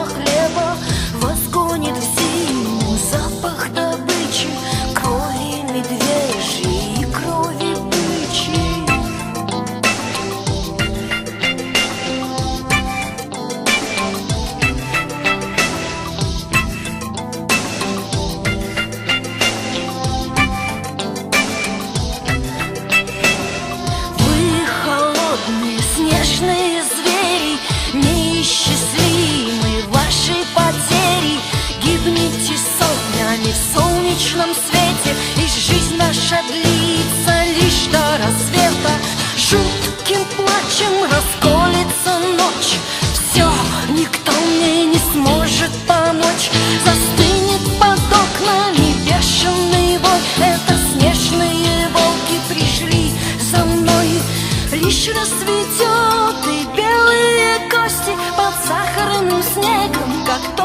запах хлеба вас гонит в зиму, запах добычи, крови медвежьей и крови бычьей. Вы холодные снежные звери, неисчислимы ваши потери. Гибнете сотнями в солнечном свете, и жизнь наша длится лишь до рассвета. Жутким плачем расколется ночь, все, никто мне не сможет помочь. Застынет под окнами бешеный вой, это снежные волки пришли за мной. Лишь рассветет, и белые кости под сахарным снегом, как